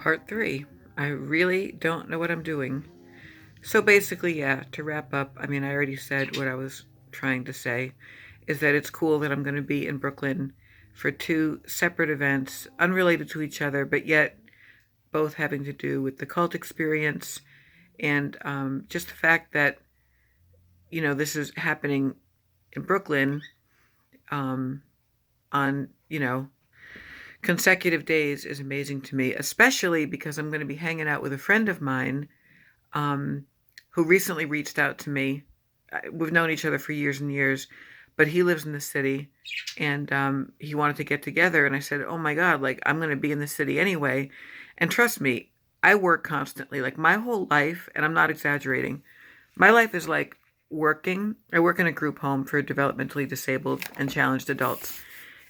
Part 3. I really don't know what I'm doing. So basically, yeah, to wrap up, I mean, I already said what I was trying to say, is that it's cool that I'm going to be in Brooklyn for two separate events, unrelated to each other, but yet both having to do with the cult experience and just the fact that, this is happening in Brooklyn um, on, consecutive days is amazing to me, especially because I'm going to be hanging out with a friend of mine um, who recently reached out to me. We've known each other for years and years, but he lives in the city and he wanted to get together. And I said, oh my God, like I'm going to be in the city anyway. And trust me, I work constantly, like my whole life, and I'm not exaggerating. My life is like working. I work in a group home for developmentally disabled and challenged adults.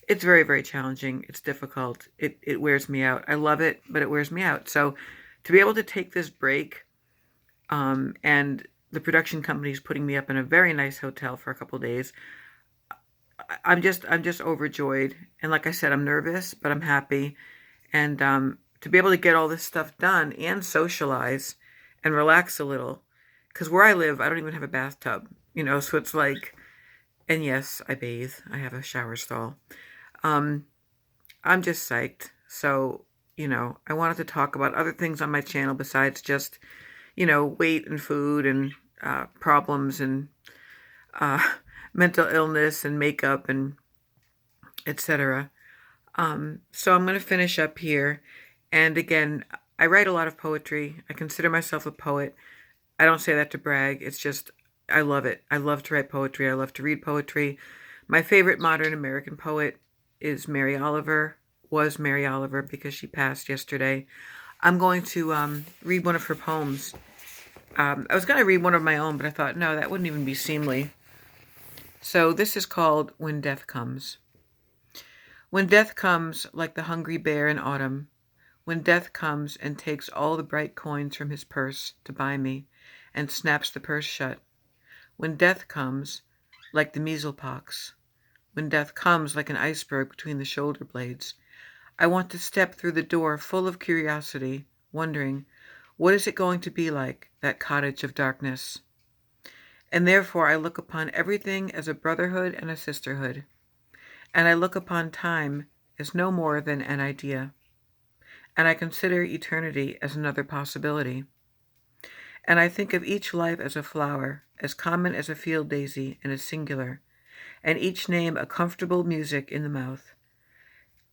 It's very, very challenging. It's difficult. It wears me out. I love it, but it wears me out. So to be able to take this break, and the production company is putting me up in a very nice hotel for a couple of days. I'm just overjoyed, and like I said, I'm nervous, but I'm happy, and to be able to get all this stuff done and socialize and relax a little, because where I live, I don't even have a bathtub, so it's like, and yes, I bathe. I have a shower stall. Um, I'm just psyched. So, I wanted to talk about other things on my channel besides just weight and food and problems and uh, mental illness and makeup and etc. So I'm going to finish up here. And again, I write a lot of poetry. I consider myself a poet. I don't say that to brag. It's just, I love it. I love to write poetry. I love to read poetry. My favorite modern American poet is Mary Oliver, was Mary Oliver because she passed yesterday. I'm going to read one of her poems. I was going to read one of my own, but I thought, no, that wouldn't even be seemly. So this is called When Death Comes. When death comes like the hungry bear in autumn, when death comes and takes all the bright coins from his purse to buy me and snaps the purse shut, when death comes like the measles pox, when death comes like an iceberg between the shoulder blades, I want to step through the door full of curiosity, wondering, what is it going to be like, that cottage of darkness? And therefore I look upon everything as a brotherhood and a sisterhood, and I look upon time as no more than an idea, and I consider eternity as another possibility, and I think of each life as a flower, as common as a field daisy and as singular, and each name a comfortable music in the mouth,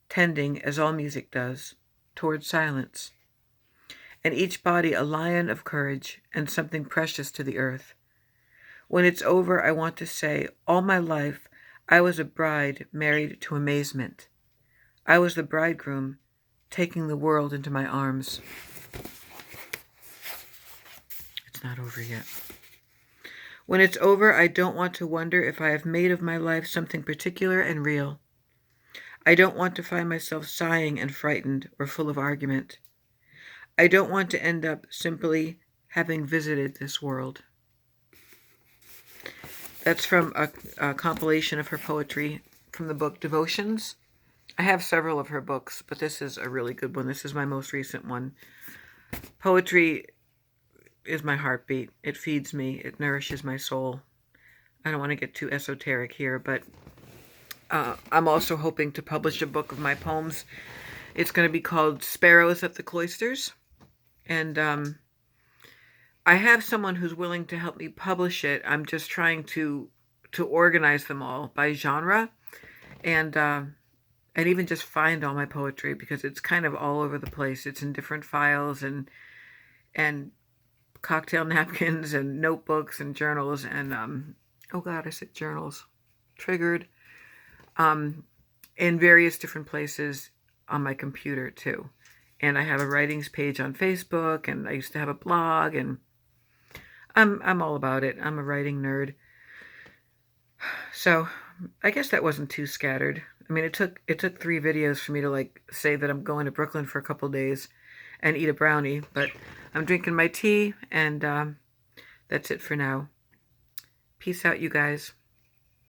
tending, as all music does, towards silence, and each body a lion of courage and something precious to the earth. When it's over, I want to say, all my life, I was a bride married to amazement. I was the bridegroom taking the world into my arms. It's not over yet. When it's over, I don't want to wonder if I have made of my life something particular and real. I don't want to find myself sighing and frightened or full of argument. I don't want to end up simply having visited this world. That's from a compilation of her poetry from the book Devotions. I have several of her books, but this is a really good one. This is my most recent one. Poetry is my heartbeat. It feeds me. It nourishes my soul. I don't want to get too esoteric here, but I'm also hoping to publish a book of my poems. It's going to be called Sparrows at the Cloisters. And I have someone who's willing to help me publish it. I'm just trying to organize them all by genre and even just find all my poetry, because it's kind of all over the place. It's in different files and cocktail napkins and notebooks and journals and oh God, I said journals. Triggered. In various different places on my computer too. And I have a writings page on Facebook, and I used to have a blog, and I'm all about it. I'm a writing nerd. So I guess that wasn't too scattered. I mean, it took 3 videos for me to like say that I'm going to Brooklyn for a couple days and eat a brownie, but I'm drinking my tea, and that's it for now. Peace out, you guys.